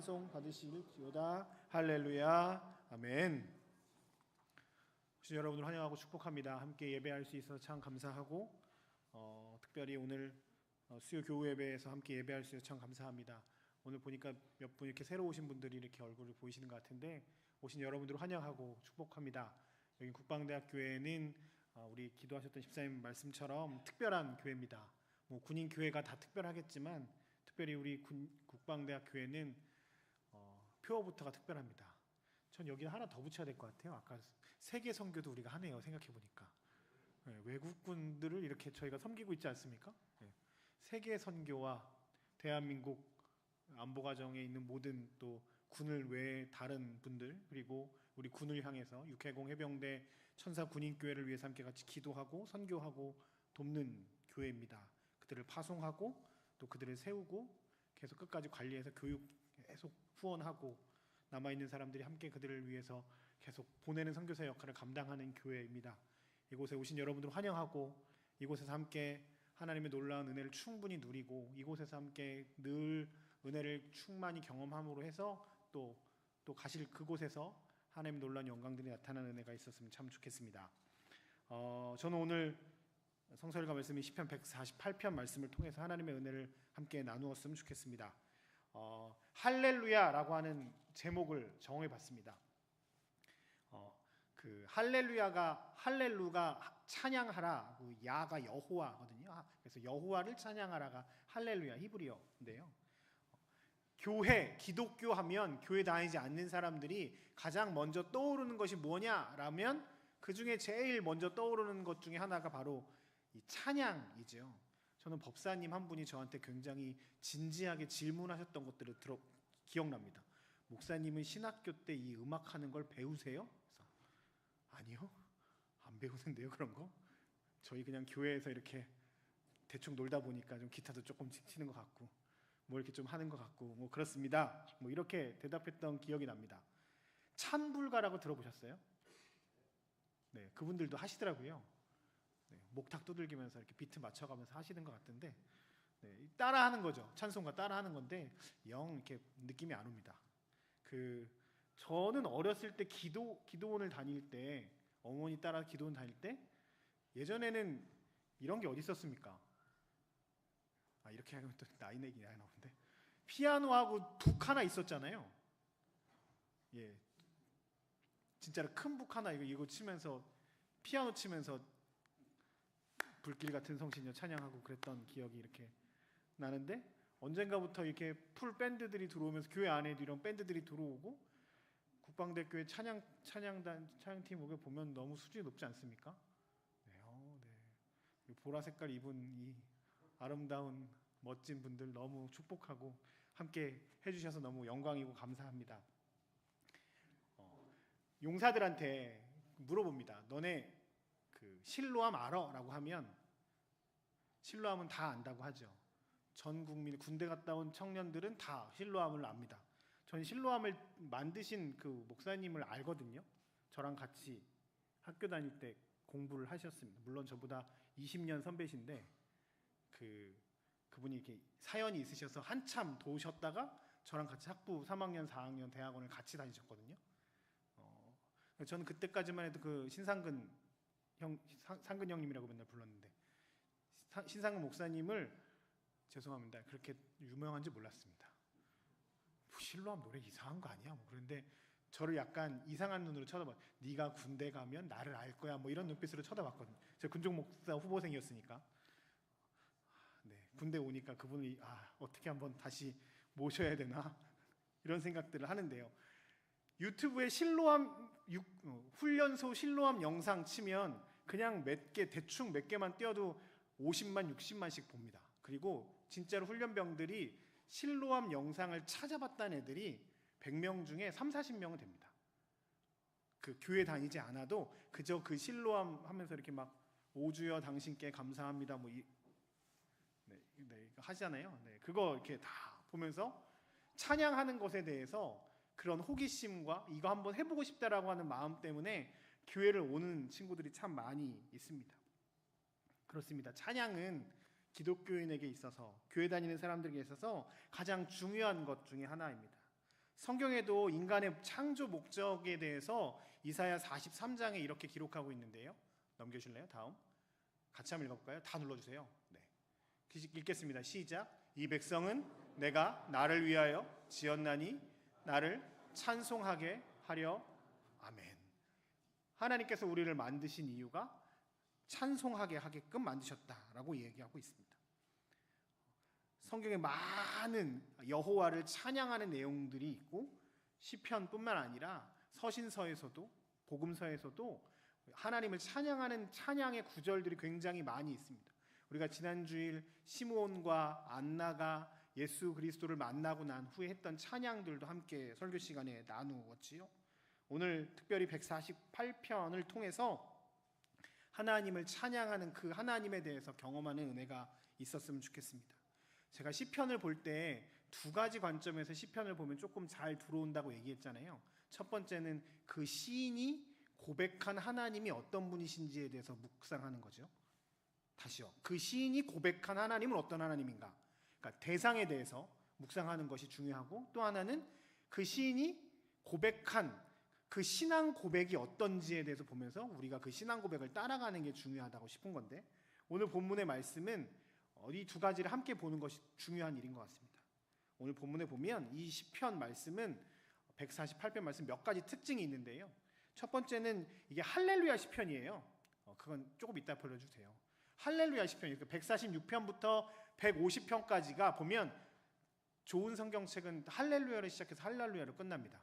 찬송 받으실지어다. 할렐루야. 아멘. 여러분을 환영하고 축복합니다. 함께 예배할 수 있어서 참 감사하고 특별히 오늘 수요 교우 예배에서 함께 예배할 수 있어서 참 감사합니다. 오늘 보니까 몇 분 이렇게 새로 오신 분들이 이렇게 얼굴을 보이시는 것 같은데 오신 여러분들을 환영하고 축복합니다. 여기 국방대학교회는 우리 기도하셨던 집사님 말씀처럼 특별한 교회입니다. 뭐 군인 교회가 다 특별하겠지만 특별히 우리 국방대학교회는 표어부터가 특별합니다. 전 여기는 하나 더 붙여야 될 것 같아요. 아까 세계 선교도 우리가 하네요. 생각해 보니까 외국군들을 이렇게 저희가 섬기고 있지 않습니까? 세계 선교와 대한민국 안보과정에 있는 모든 또 군을 외에 다른 분들 그리고 우리 군을 향해서 620 해병대 천사 군인교회를 위해서 함께 같이 기도하고 선교하고 돕는 교회입니다. 그들을 파송하고 또 그들을 세우고 계속 끝까지 관리해서 교육 계속 후원하고 남아있는 사람들이 함께 그들을 위해서 계속 보내는 선교사 역할을 감당하는 교회입니다. 이곳에 오신 여러분들 환영하고 이곳에서 함께 하나님의 놀라운 은혜를 충분히 누리고 이곳에서 함께 늘 은혜를 충만히 경험함으로 해서 또 가실 그곳에서 하나님의 놀라운 영광들이 나타나는 은혜가 있었으면 참 좋겠습니다. 저는 오늘 성서일과 말씀인 시편 148편 말씀을 통해서 하나님의 은혜를 함께 나누었으면 좋겠습니다. 할렐루야라고 하는 제목을 정해 봤습니다. 그 할렐루야가 할렐루가 찬양하라, 그 야가 여호와거든요. 그래서 여호와를 찬양하라가 할렐루야 히브리어인데요. 교회, 기독교 하면 교회 다니지 않는 사람들이 가장 먼저 떠오르는 것이 뭐냐라면 그 중에 제일 먼저 떠오르는 것 중에 하나가 바로 이 찬양이죠. 저는 법사님 한 분이 저한테 굉장히 진지하게 질문하셨던 것들을 기억납니다. 목사님은 신학교 때 이 음악하는 걸 배우세요? 그래서 아니요, 안 배우는데요 그런 거. 저희 그냥 교회에서 이렇게 대충 놀다 보니까 좀 기타도 조금 치는 것 같고 뭐 이렇게 좀 하는 것 같고 뭐 그렇습니다. 뭐 이렇게 대답했던 기억이 납니다. 찬불가라고 들어보셨어요? 네, 그분들도 하시더라고요. 네, 목탁 두들기면서 이렇게 비트 맞춰가면서 하시는 것 같은데 따라하는 거죠. 찬송가 따라하는 건데 영 이렇게 느낌이 안 옵니다. 저는 어렸을 때 기도원을 다닐 때 어머니 따라 기도원 다닐 때 예전에는 이런 게 어디 있었습니까? 이렇게 하면 또 나이 내기 나오는데 피아노하고 북 하나 있었잖아요. 예, 진짜로 큰 북 하나 이거 치면서 피아노 치면서 불길 같은 성신여 찬양하고 그랬던 기억이 이렇게 나는데 언젠가부터 이렇게 풀 밴드들이 들어오면서 교회 안에도 이런 밴드들이 들어오고 국방대교회 찬양팀 오게 보면 너무 수준이 높지 않습니까? 네. 보라 색깔 입은 이 아름다운 멋진 분들 너무 축복하고 함께 해주셔서 너무 영광이고 감사합니다. 용사들한테 물어봅니다. 너네 그 실로암 알아? 라고 하면 실로암은 다 안다고 하죠. 전 국민 군대 갔다 온 청년들은 다 실로암을 압니다. 전 실로암을 만드신 그 목사님을 알거든요. 저랑 같이 학교 다닐 때 공부를 하셨습니다. 물론 저보다 20년 선배신데 그분이 이렇게 사연이 있으셔서 한참 도우셨다가 저랑 같이 학부 3학년, 4학년 대학원을 같이 다니셨거든요. 저는 그때까지만 해도 그 신상근 상근 형님이라고 맨날 불렀는데 신상근 목사님을 죄송합니다. 그렇게 유명한지 몰랐습니다. 실로암 노래 이상한 거 아니야? 그런데 저를 약간 이상한 눈으로 쳐다봐. 네가 군대 가면 나를 알 거야. 뭐 이런 눈빛으로 쳐다봤거든요. 제가 군종 목사 후보생이었으니까. 네, 군대 오니까 그분이 어떻게 한번 다시 모셔야 되나 이런 생각들을 하는데요. 유튜브에 실로암 훈련소 실로암 영상 치면 그냥 대충 몇 개만 띄워도 50만 60만씩 봅니다. 그리고 진짜로 훈련병들이 실로암 영상을 찾아봤다는 애들이 100명 중에 30-40명은 됩니다. 그 교회 다니지 않아도 그저 그 실로암 하면서 이렇게 막 오주여 당신께 감사합니다 뭐 하잖아요. 네, 그거 이렇게 다 보면서 찬양하는 것에 대해서 그런 호기심과 이거 한번 해보고 싶다라고 하는 마음 때문에 교회를 오는 친구들이 참 많이 있습니다. 그렇습니다. 찬양은 기독교인에게 있어서 교회 다니는 사람들에게 있어서 가장 중요한 것 중에 하나입니다. 성경에도 인간의 창조 목적에 대해서 이사야 43장에 이렇게 기록하고 있는데요. 넘겨주실래요? 다음 같이 한번 읽어볼까요? 다 눌러주세요. 네. 읽겠습니다. 시작. 이 백성은 내가 나를 위하여 지었나니 나를 찬송하게 하려. 아멘. 하나님께서 우리를 만드신 이유가 찬송하게 하게끔 만드셨다라고 얘기하고 있습니다. 성경에 많은 여호와를 찬양하는 내용들이 있고 시편뿐만 아니라 서신서에서도 복음서에서도 하나님을 찬양하는 찬양의 구절들이 굉장히 많이 있습니다. 우리가 지난주일 시므온과 안나가 예수 그리스도를 만나고 난 후에 했던 찬양들도 함께 설교 시간에 나누었지요. 오늘 특별히 148편을 통해서 하나님을 찬양하는 그 하나님에 대해서 경험하는 은혜가 있었으면 좋겠습니다. 제가 시편을 볼 때 두 가지 관점에서 시편을 보면 조금 잘 들어온다고 얘기했잖아요. 첫 번째는 그 시인이 고백한 하나님이 어떤 분이신지에 대해서 묵상하는 거죠. 다시요. 그 시인이 고백한 하나님은 어떤 하나님인가? 그러니까 대상에 대해서 묵상하는 것이 중요하고, 또 하나는 그 시인이 고백한 그 신앙 고백이 어떤지에 대해서 보면서 우리가 그 신앙 고백을 따라가는 게 중요하다고 싶은 건데, 오늘 본문의 말씀은 이 두 가지를 함께 보는 것이 중요한 일인 것 같습니다. 오늘 본문에 보면 이 시편 말씀은 148편 말씀 몇 가지 특징이 있는데요. 첫 번째는 이게 할렐루야 시편이에요. 그건 조금 이따 불러주세요. 할렐루야 시편이에요. 146편부터 150편까지가 보면 좋은 성경책은 할렐루야를 시작해서 할렐루야로 끝납니다.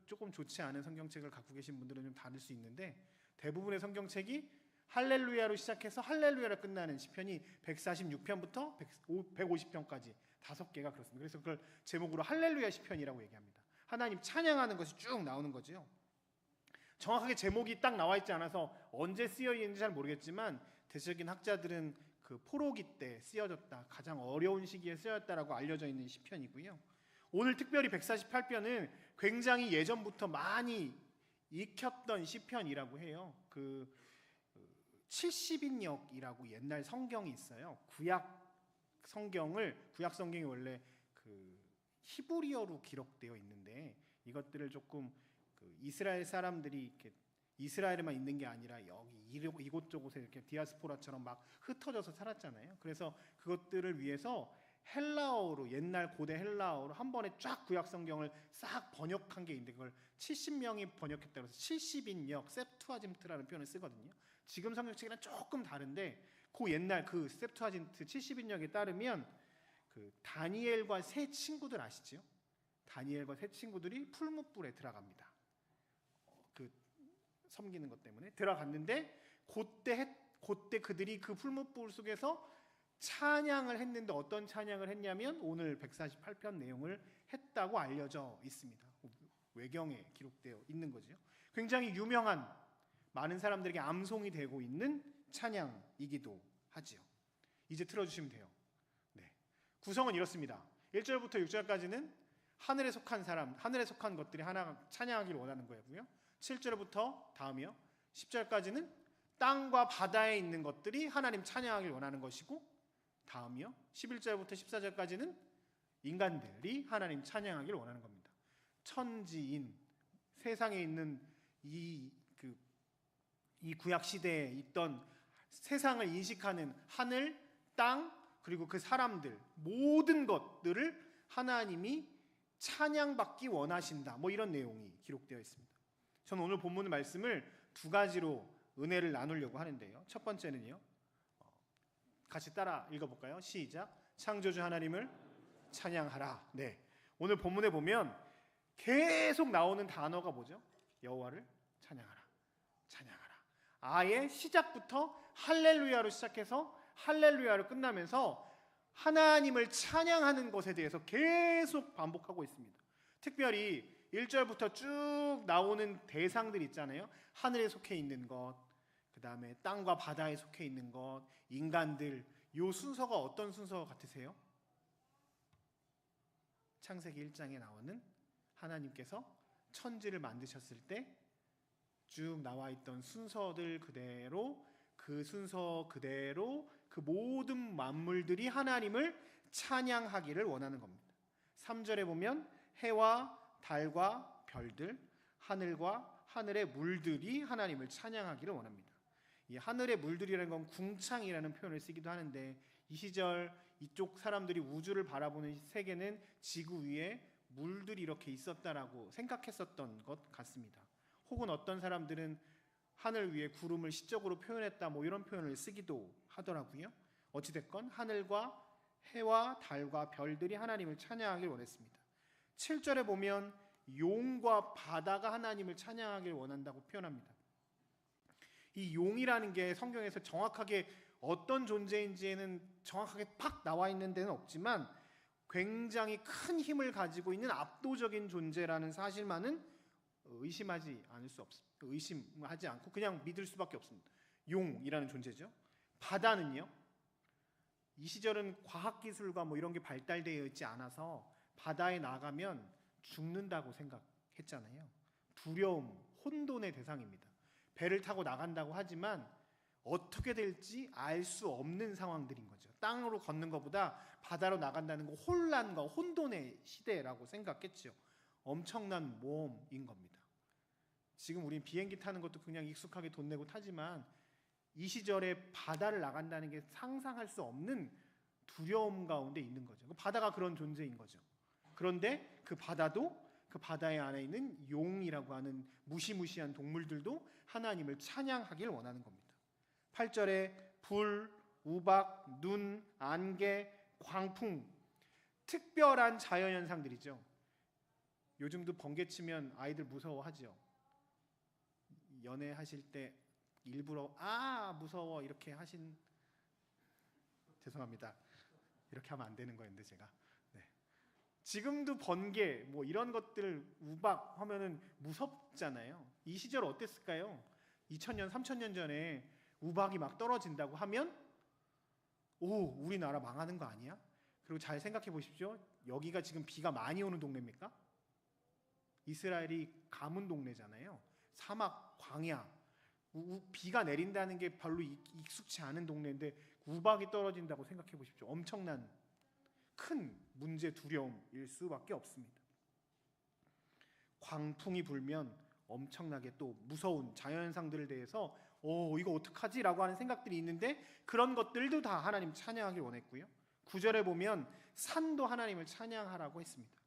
조금 좋지 않은 성경책을 갖고 계신 분들은 좀 다를 수 있는데, 대부분의 성경책이 할렐루야로 시작해서 할렐루야로 끝나는 시편이 146편부터 150편까지 5개가 그렇습니다. 그래서 그걸 제목으로 할렐루야 시편이라고 얘기합니다. 하나님 찬양하는 것이 쭉 나오는 거죠. 정확하게 제목이 딱 나와 있지 않아서 언제 쓰여 있는지 잘 모르겠지만 대체적인 학자들은 그 포로기 때 쓰여졌다, 가장 어려운 시기에 쓰여졌다라고 알려져 있는 시편이고요. 오늘 특별히 148편은 굉장히 예전부터 많이 익혔던 시편이라고 해요. 그 70인역이라고 옛날 성경이 있어요. 구약 성경이 원래 그 히브리어로 기록되어 있는데, 이것들을 조금 그 이스라엘 사람들이 이렇게 이스라엘에만 있는 게 아니라 여기 이곳저곳에 이렇게 디아스포라처럼 막 흩어져서 살았잖아요. 그래서 그것들을 위해서 헬라어로, 옛날 고대 헬라어로 한 번에 쫙 구약 성경을 싹 번역한 게 있는데, 그걸 70명이 번역했다고 해서 70인역 셉투아진트라는 표현을 쓰거든요. 지금 성경책이랑 조금 다른데, 그 옛날 그 셉투아진트 70인역에 따르면 그 다니엘과 세 친구들 아시죠? 다니엘과 세 친구들이 풀무불에 들어갑니다. 그 섬기는 것 때문에 들어갔는데, 그때 그들이 그 풀무불 속에서 찬양을 했는데, 어떤 찬양을 했냐면 오늘 148편 내용을 했다고 알려져 있습니다. 외경에 기록되어 있는 거죠. 굉장히 유명한, 많은 사람들에게 암송이 되고 있는 찬양이기도 하지요. 이제 틀어주시면 돼요. 네. 구성은 이렇습니다. 1절부터 6절까지는 하늘에 속한 사람, 하늘에 속한 것들이 하나 찬양하기를 원하는 거고요. 7절부터 다음이요, 10절까지는 땅과 바다에 있는 것들이 하나님 찬양하기를 원하는 것이고, 다음이요, 11절부터 14절까지는 인간들이 하나님 찬양하기를 원하는 겁니다. 천지인, 세상에 있는 이 구약 시대에 있던 세상을 인식하는 하늘, 땅, 그리고 그 사람들, 모든 것들을 하나님이 찬양받기 원하신다, 뭐 이런 내용이 기록되어 있습니다. 저는 오늘 본문 말씀을 두 가지로 은혜를 나누려고 하는데요. 첫 번째는요, 같이 따라 읽어볼까요? 시작. 창조주 하나님을 찬양하라. 네. 오늘 본문에 보면 계속 나오는 단어가 뭐죠? 여호와를 찬양하라, 찬양하라. 아예 시작부터 할렐루야로 시작해서 할렐루야로 끝나면서 하나님을 찬양하는 것에 대해서 계속 반복하고 있습니다. 특별히 1절부터 쭉 나오는 대상들 있잖아요. 하늘에 속해 있는 것, 그 다음에 땅과 바다에 속해 있는 것, 인간들. 이 순서가 어떤 순서 같으세요? 창세기 1장에 나오는 하나님께서 천지를 만드셨을 때 쭉 나와 있던 순서들 그대로, 그 순서 그대로 그 모든 만물들이 하나님을 찬양하기를 원하는 겁니다. 3절에 보면 해와 달과 별들, 하늘과 하늘의 물들이 하나님을 찬양하기를 원합니다. 이 하늘의 물들이라는 건 궁창이라는 표현을 쓰기도 하는데, 이 시절 이쪽 사람들이 우주를 바라보는 세계는 지구 위에 물들이 이렇게 있었다라고 생각했었던 것 같습니다. 혹은 어떤 사람들은 하늘 위에 구름을 시적으로 표현했다, 뭐 이런 표현을 쓰기도 하더라고요. 어찌됐건 하늘과 해와 달과 별들이 하나님을 찬양하길 원했습니다. 7절에 보면 용과 바다가 하나님을 찬양하길 원한다고 표현합니다. 이 용이라는 게 성경에서 정확하게 어떤 존재인지에는 정확하게 팍 나와 있는 데는 없지만 굉장히 큰 힘을 가지고 있는 압도적인 존재라는 사실만은 의심하지 않고 그냥 믿을 수밖에 없습니다. 용이라는 존재죠. 바다는요, 이 시절은 과학기술과 뭐 이런 게 발달되어 있지 않아서 바다에 나가면 죽는다고 생각했잖아요. 두려움, 혼돈의 대상입니다. 배를 타고 나간다고 하지만 어떻게 될지 알 수 없는 상황들인 거죠. 땅으로 걷는 것보다 바다로 나간다는 거 혼란과 혼돈의 시대라고 생각했죠. 엄청난 모험인 겁니다. 지금 우린 비행기 타는 것도 그냥 익숙하게 돈 내고 타지만 이 시절에 바다를 나간다는 게 상상할 수 없는 두려움 가운데 있는 거죠. 바다가 그런 존재인 거죠. 그런데 그 바다도, 그 바다의 안에 있는 용이라고 하는 무시무시한 동물들도 하나님을 찬양하길 원하는 겁니다. 8절에 불, 우박, 눈, 안개, 광풍, 특별한 자연현상들이죠. 요즘도 번개 치면 아이들 무서워하죠. 연애하실 때 일부러 무서워 이렇게 하신, 죄송합니다. 이렇게 하면 안 되는 거였는데 제가. 지금도 번개 뭐 이런 것들, 우박 하면은 무섭잖아요. 이 시절 어땠을까요? 2000년, 3000년 전에 우박이 막 떨어진다고 하면 우리나라 망하는 거 아니야? 그리고 잘 생각해 보십시오. 여기가 지금 비가 많이 오는 동네입니까? 이스라엘이 가문 동네잖아요. 사막, 광야, 비가 내린다는 게 별로 익숙치 않은 동네인데 우박이 떨어진다고 생각해 보십시오. 엄청난 큰 문제, 두려움일 수밖에 없습니다. 광풍이 불면 엄청나게 또 무서운 자연현상들에 대해서 이거 어떡하지? 라고 하는 생각들이 있는데 그런 것들도 다 하나님 찬양하길 원했고요. 9절에 보면 산도 하나님을 찬양하라고 했습니다.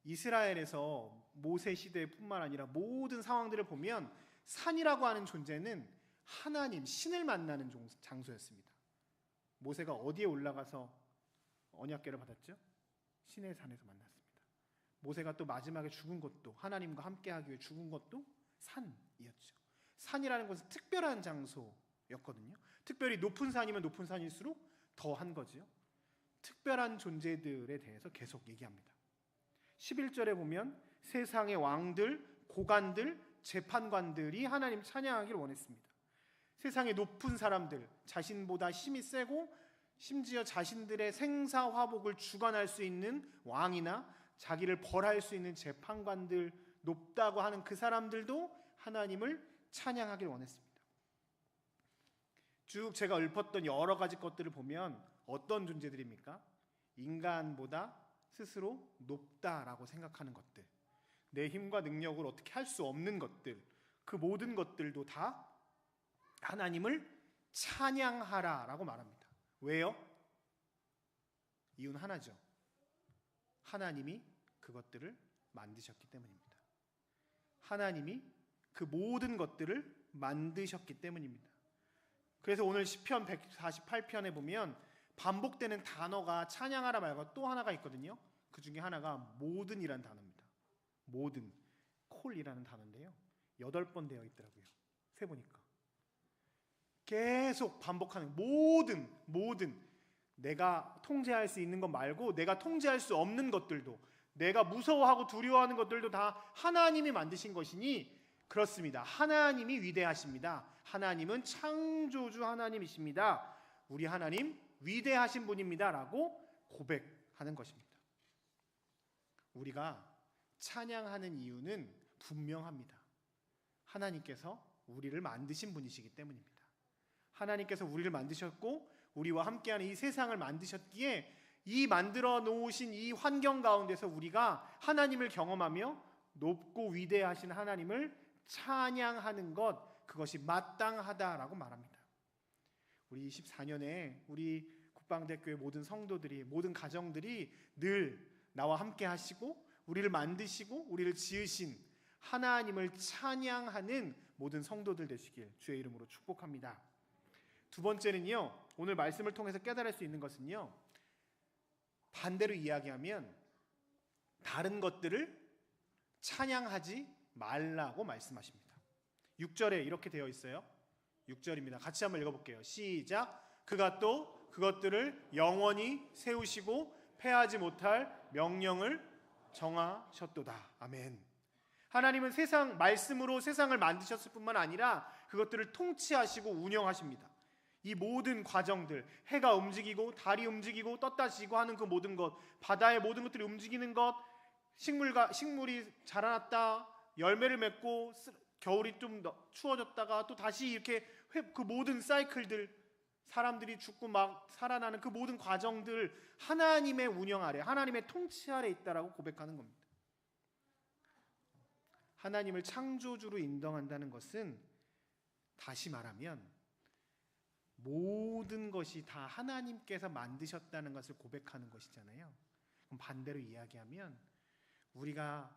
이스라엘에서 모세 시대뿐만 아니라 모든 상황들을 보면 산이라고 하는 존재는 하나님, 신을 만나는 장소였습니다. 모세가 어디에 올라가서 언약궤를 받았죠? 시내 산에서 만났습니다. 모세가 또 마지막에 죽은 것도, 하나님과 함께하기 위해 죽은 것도 산이었죠. 산이라는 것은 특별한 장소였거든요. 특별히 높은 산이면 높은 산일수록 더한 거죠. 특별한 존재들에 대해서 계속 얘기합니다. 11절에 보면 세상의 왕들, 고관들, 재판관들이 하나님 찬양하기를 원했습니다. 세상의 높은 사람들, 자신보다 힘이 세고 심지어 자신들의 생사화복을 주관할 수 있는 왕이나 자기를 벌할 수 있는 재판관들, 높다고 하는 그 사람들도 하나님을 찬양하길 원했습니다. 쭉 제가 읊었던 여러 가지 것들을 보면 어떤 존재들입니까? 인간보다 스스로 높다라고 생각하는 것들, 내 힘과 능력으로 어떻게 할 수 없는 것들, 그 모든 것들도 다 하나님을 찬양하라라고 말합니다. 왜요? 이유는 하나죠. 하나님이 그것들을 만드셨기 때문입니다. 하나님이 그 모든 것들을 만드셨기 때문입니다. 그래서 오늘 시편 148편에 보면 반복되는 단어가 찬양하라 말고 또 하나가 있거든요. 그 중에 하나가 모든이라는 단어입니다. 모든, 콜이라는 단어인데요. 8번 되어 있더라고요. 세보니까. 계속 반복하는 모든 내가 통제할 수 있는 것 말고 내가 통제할 수 없는 것들도, 내가 무서워하고 두려워하는 것들도 다 하나님이 만드신 것이니 그렇습니다. 하나님이 위대하십니다. 하나님은 창조주 하나님이십니다. 우리 하나님 위대하신 분입니다 라고 고백하는 것입니다. 우리가 찬양하는 이유는 분명합니다. 하나님께서 우리를 만드신 분이시기 때문입니다. 하나님께서 우리를 만드셨고 우리와 함께하는 이 세상을 만드셨기에 이 만들어 놓으신 이 환경 가운데서 우리가 하나님을 경험하며 높고 위대하신 하나님을 찬양하는 것, 그것이 마땅하다라고 말합니다. 우리 24년에 우리 국방대교회 모든 성도들이, 모든 가정들이 늘 나와 함께 하시고 우리를 만드시고 우리를 지으신 하나님을 찬양하는 모든 성도들 되시길 주의 이름으로 축복합니다. 두 번째는요, 오늘 말씀을 통해서 깨달을 수 있는 것은요, 반대로 이야기하면 다른 것들을 찬양하지 말라고 말씀하십니다. 6절에 이렇게 되어 있어요. 6절입니다. 같이 한번 읽어볼게요. 시작. 그가 또 그것들을 영원히 세우시고 패하지 못할 명령을 정하셨도다. 아멘. 하나님은 말씀으로 세상을 만드셨을 뿐만 아니라 그것들을 통치하시고 운영하십니다. 이 모든 과정들, 해가 움직이고 달이 움직이고 떴다 지고 하는 그 모든 것, 바다의 모든 것들이 움직이는 것, 식물이 자라났다 열매를 맺고 겨울이 좀 추워졌다가 또 다시 이렇게 그 모든 사이클들, 사람들이 죽고 막 살아나는 그 모든 과정들 하나님의 운영 아래, 하나님의 통치 아래 있다라고 고백하는 겁니다. 하나님을 창조주로 인정한다는 것은 다시 말하면 모든 것이 다 하나님께서 만드셨다는 것을 고백하는 것이잖아요. 그럼 반대로 이야기하면 우리가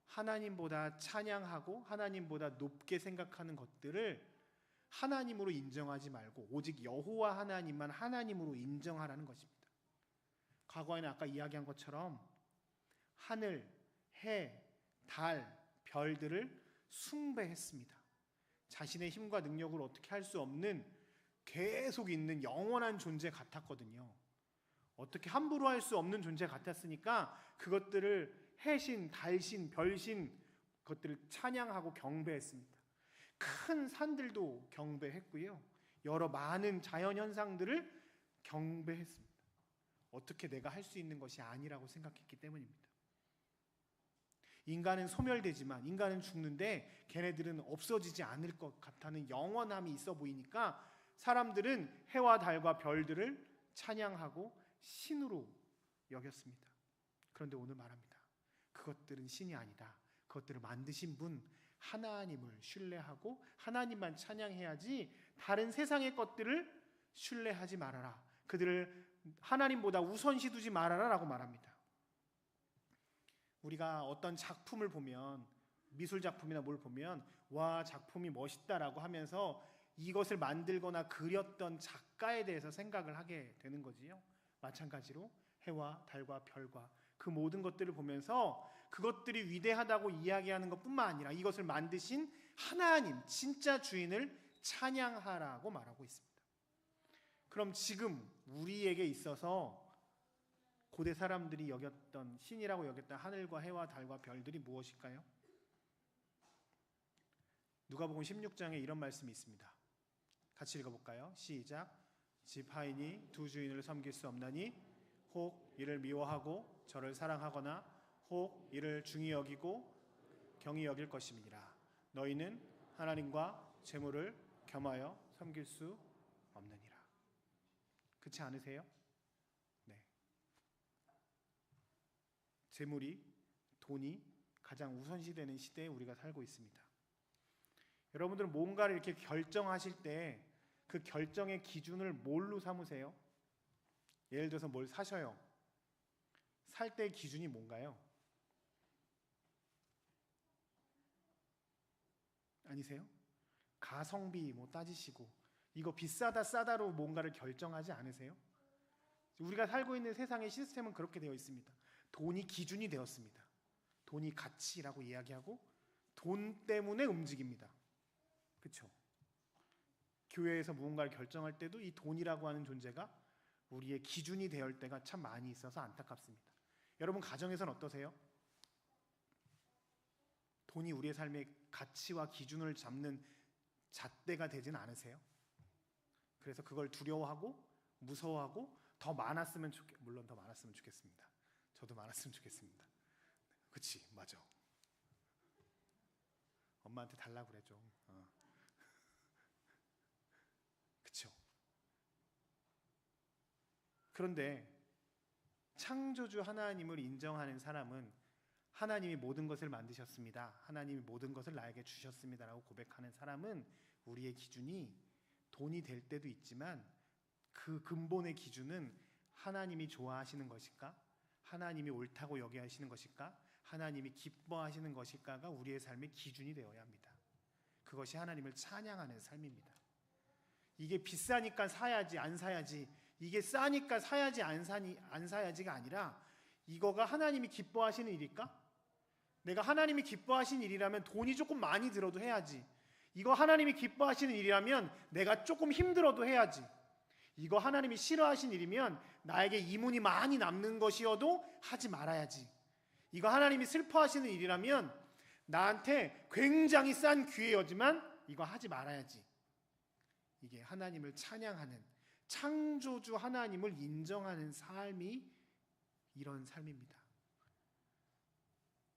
하나님보다 찬양하고 하나님보다 높게 생각하는 것들을 하나님으로 인정하지 말고 오직 여호와 하나님만 하나님으로 인정하라는 것입니다. 과거에는 아까 이야기한 것처럼 하늘, 해, 달, 별들을 숭배했습니다. 자신의 힘과 능력으로 어떻게 할 수 없는 계속 있는 영원한 존재 같았거든요. 어떻게 함부로 할 수 없는 존재 같았으니까 그것들을 해신, 달신, 별신 그것들을 찬양하고 경배했습니다. 큰 산들도 경배했고요. 여러 많은 자연 현상들을 경배했습니다. 어떻게 내가 할 수 있는 것이 아니라고 생각했기 때문입니다. 인간은 소멸되지만, 인간은 죽는데 걔네들은 없어지지 않을 것 같다는 영원함이 있어 보이니까 사람들은 해와 달과 별들을 찬양하고 신으로 여겼습니다. 그런데 오늘 말합니다. 그것들은 신이 아니다. 그것들을 만드신 분 하나님을 신뢰하고 하나님만 찬양해야지 다른 세상의 것들을 신뢰하지 말아라. 그들을 하나님보다 우선시 두지 말아라 라고 말합니다. 우리가 어떤 작품을 보면, 미술 작품이나 뭘 보면 와, 작품이 멋있다라고 하면서 이것을 만들거나 그렸던 작가에 대해서 생각을 하게 되는 거지요. 마찬가지로 해와 달과 별과 그 모든 것들을 보면서 그것들이 위대하다고 이야기하는 것뿐만 아니라 이것을 만드신 하나님, 진짜 주인을 찬양하라고 말하고 있습니다. 그럼 지금 우리에게 있어서 고대 사람들이 여겼던, 신이라고 여겼던 하늘과 해와 달과 별들이 무엇일까요? 누가복음 16장에 이런 말씀이 있습니다. 같이 읽어볼까요? 시작. 지파인이 두 주인을 섬길 수 없나니 혹 이를 미워하고 저를 사랑하거나 혹 이를 중히 여기고 경히 여길 것임이니라. 너희는 하나님과 재물을 겸하여 섬길 수 없느니라. 그렇지 않으세요? 네. 재물이, 돈이 가장 우선시되는 시대에 우리가 살고 있습니다. 여러분들은 뭔가를 이렇게 결정하실 때 그 결정의 기준을 뭘로 삼으세요? 예를 들어서 뭘 사셔요. 살 때의 기준이 뭔가요? 아니세요? 가성비 뭐 따지시고 이거 비싸다 싸다로 뭔가를 결정하지 않으세요? 우리가 살고 있는 세상의 시스템은 그렇게 되어 있습니다. 돈이 기준이 되었습니다. 돈이 가치라고 이야기하고 돈 때문에 움직입니다. 그렇죠? 교회에서 무언가를 결정할 때도 이 돈이라고 하는 존재가 우리의 기준이 되어 때가 참 많이 있어서 안타깝습니다. 여러분 가정에서는 어떠세요? 돈이 우리의 삶의 가치와 기준을 잡는 잣대가 되진 않으세요? 그래서 그걸 두려워하고 무서워하고 더 많았으면 물론 더 많았으면 좋겠습니다. 저도 많았으면 좋겠습니다. 그치, 맞아. 엄마한테 달라고 그래 좀. 그쵸. 그런데 창조주 하나님을 인정하는 사람은 하나님이 모든 것을 만드셨습니다, 하나님이 모든 것을 나에게 주셨습니다라고 고백하는 사람은 우리의 기준이 돈이 될 때도 있지만 그 근본의 기준은 하나님이 좋아하시는 것일까? 하나님이 옳다고 여겨 하시는 것일까? 하나님이 기뻐하시는 것일까가 우리의 삶의 기준이 되어야 합니다. 그것이 하나님을 찬양하는 삶입니다. 이게 비싸니까 사야지 안 사야지, 이게 싸니까 사야지 안 사야지가 아니라 이거가 하나님이 기뻐하시는 일일까? 내가 하나님이 기뻐하시는 일이라면 돈이 조금 많이 들어도 해야지. 이거 하나님이 기뻐하시는 일이라면 내가 조금 힘들어도 해야지. 이거 하나님이 싫어하시는 일이면 나에게 이문이 많이 남는 것이어도 하지 말아야지. 이거 하나님이 슬퍼하시는 일이라면 나한테 굉장히 싼 기회여지만 이거 하지 말아야지. 이게 하나님을 찬양하는, 창조주 하나님을 인정하는 삶이 이런 삶입니다.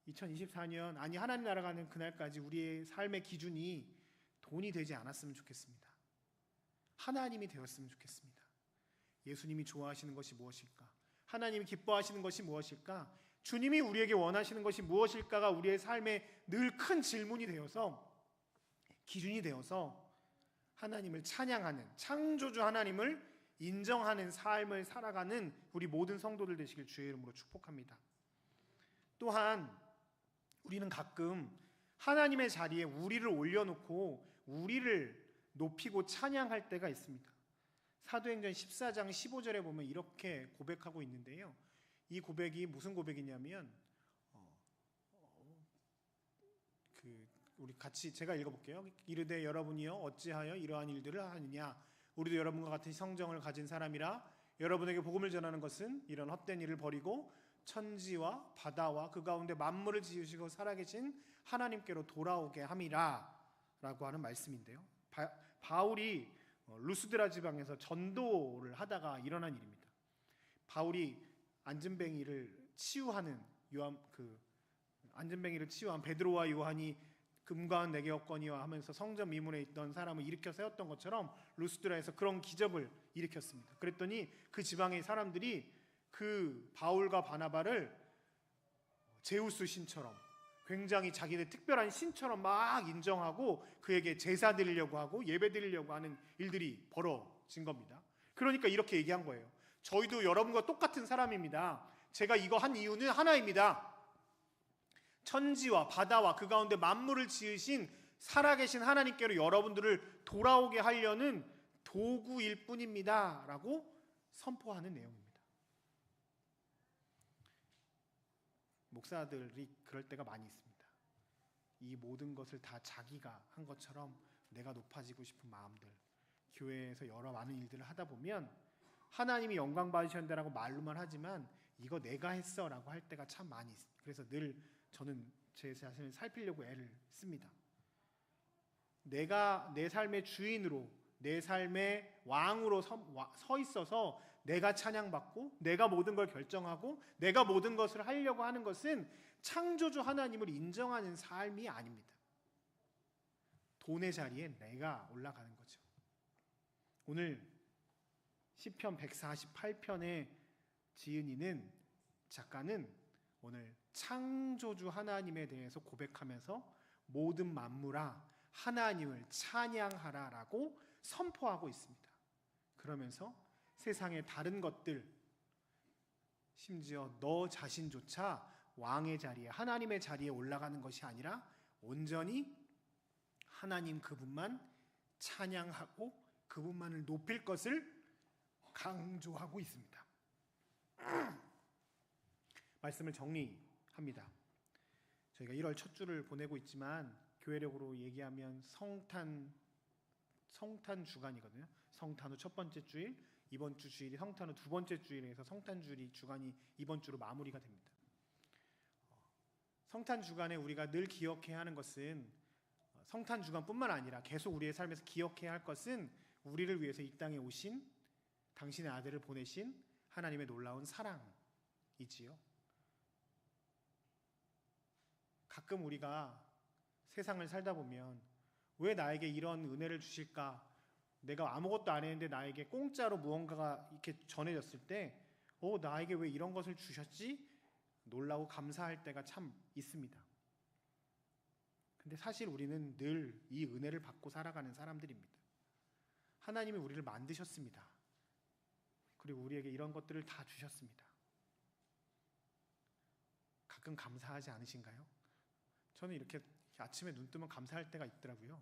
2024년, 아니 하나님 나라 가는 그날까지 우리의 삶의 기준이 돈이 되지 않았으면 좋겠습니다. 하나님이 되었으면 좋겠습니다. 예수님이 좋아하시는 것이 무엇일까? 하나님이 기뻐하시는 것이 무엇일까? 주님이 우리에게 원하시는 것이 무엇일까가 우리의 삶에 늘 큰 질문이 되어서, 기준이 되어서 하나님을 찬양하는, 창조주 하나님을 인정하는 삶을 살아가는 우리 모든 성도들 되시길 주의 이름으로 축복합니다. 또한 우리는 가끔 하나님의 자리에 우리를 올려놓고 우리를 높이고 찬양할 때가 있습니다. 사도행전 14장 15절에 보면 이렇게 고백하고 있는데요. 이 고백이 무슨 고백이냐면 우리 같이 제가 읽어볼게요. 이르되 여러분이여 어찌하여 이러한 일들을 하느냐? 우리도 여러분과 같은 성정을 가진 사람이라 여러분에게 복음을 전하는 것은 이런 헛된 일을 버리고 천지와 바다와 그 가운데 만물을 지으시고 살아계신 하나님께로 돌아오게 함이라 라고 하는 말씀인데요. 바울이 루스드라 지방에서 전도를 하다가 일어난 일입니다. 바울이 안진뱅이를 치유한 베드로와 요한이 금과 은 내게 얻거니와 하면서 성전 미문에 있던 사람을 일으켜 세웠던 것처럼 루스드라에서 그런 기적을 일으켰습니다. 그랬더니 그 지방의 사람들이 그 바울과 바나바를 제우스 신처럼, 굉장히 자기네 특별한 신처럼 막 인정하고 그에게 제사 드리려고 하고 예배 드리려고 하는 일들이 벌어진 겁니다. 그러니까 이렇게 얘기한 거예요. 저희도 여러분과 똑같은 사람입니다. 제가 이거 한 이유는 하나입니다. 천지와 바다와 그 가운데 만물을 지으신 살아계신 하나님께로 여러분들을 돌아오게 하려는 도구일 뿐입니다 라고 선포하는 내용입니다. 목사들이 그럴 때가 많이 있습니다. 이 모든 것을 다 자기가 한 것처럼 내가 높아지고 싶은 마음들, 교회에서 여러 많은 일들을 하다 보면 하나님이 영광 받으셨다라고 말로만 하지만 이거 내가 했어 라고 할 때가 참 많이 있습니다. 그래서 늘 저는 제 자신을 살피려고 애를 씁니다. 내가 내 삶의 주인으로, 내 삶의 왕으로 서 있어서 내가 찬양받고 내가 모든 걸 결정하고 내가 모든 것을 하려고 하는 것은 창조주 하나님을 인정하는 삶이 아닙니다. 돈의 자리에 내가 올라가는 거죠. 오늘 시편 148편의 지은이는, 작가는 오늘 창조주 하나님에 대해서 고백하면서 모든 만물아 하나님을 찬양하라라고 선포하고 있습니다. 그러면서 세상의 다른 것들, 심지어 너 자신조차 왕의 자리에, 하나님의 자리에 올라가는 것이 아니라 온전히 하나님 그분만 찬양하고 그분만을 높일 것을 강조하고 있습니다. 말씀을 정리합니다. 저희가 1월 첫 주를 보내고 있지만 교회력으로 얘기하면 성탄 주간이거든요. 성탄 후 첫 번째 주일, 이번 주 주일이 성탄 후 두 번째 주일에서 성탄 주간이 이번 주로 마무리가 됩니다. 성탄 주간에 우리가 늘 기억해야 하는 것은, 성탄 주간뿐만 아니라 계속 우리의 삶에서 기억해야 할 것은 우리를 위해서 이 땅에 오신 당신의 아들을 보내신 하나님의 놀라운 사랑이지요. 가끔 우리가 세상을 살다 보면 왜 나에게 이런 은혜를 주실까? 내가 아무것도 안 했는데 나에게 공짜로 무언가가 이렇게 전해졌을 때 나에게 왜 이런 것을 주셨지? 놀라고 감사할 때가 참 있습니다. 근데 사실 우리는 늘 이 은혜를 받고 살아가는 사람들입니다. 하나님이 우리를 만드셨습니다. 그리고 우리에게 이런 것들을 다 주셨습니다. 가끔 감사하지 않으신가요? 저는 이렇게 아침에 눈 뜨면 감사할 때가 있더라고요.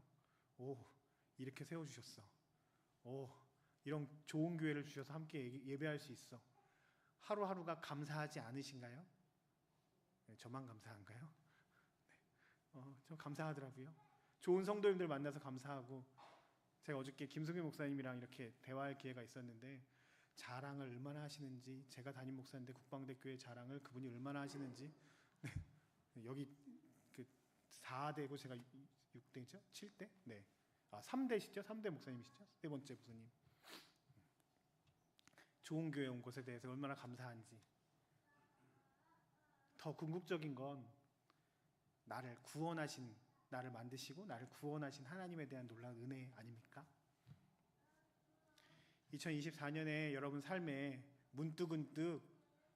이렇게 세워주셨어. 이런 좋은 교회를 주셔서 함께 예배할 수 있어. 하루하루가 감사하지 않으신가요? 네, 저만 감사한가요? 네. 좀 감사하더라고요. 좋은 성도님들 만나서 감사하고, 제가 어저께 김승규 목사님이랑 이렇게 대화할 기회가 있었는데 자랑을 얼마나 하시는지, 제가 담임 목사인데 국방대 교회 자랑을 그분이 얼마나 하시는지, 네. 여기 그 4대고 제가 6대죠? 7대? 네. 3대시죠? 3대 목사님이시죠? 네 번째 목사님. 좋은 교회 온 것에 대해서 얼마나 감사한지. 더 궁극적인 건 나를 구원하신, 나를 만드시고 나를 구원하신 하나님에 대한 놀라운 은혜 아닙니까? 2024년에 여러분 삶에 문득문득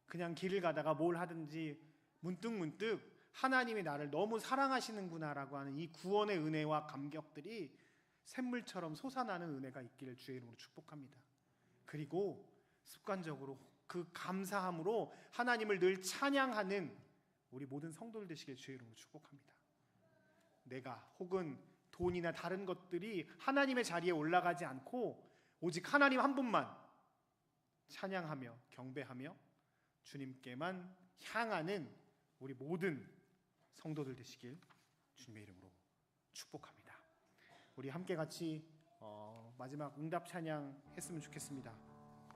그냥 길을 가다가 뭘 하든지 문득문득 하나님이 나를 너무 사랑하시는구나라고 하는 이 구원의 은혜와 감격들이 샘물처럼 솟아나는 은혜가 있기를 주의 이름으로 축복합니다. 그리고 습관적으로 그 감사함으로 하나님을 늘 찬양하는 우리 모든 성도들 되시길 주의 이름으로 축복합니다. 내가 혹은 돈이나 다른 것들이 하나님의 자리에 올라가지 않고 오직 하나님 한 분만 찬양하며 경배하며 주님께만 향하는 우리 모든 성도들 되시길 주님의 이름으로 축복합니다. 우리 함께 같이 마지막 응답 찬양 했으면 좋겠습니다.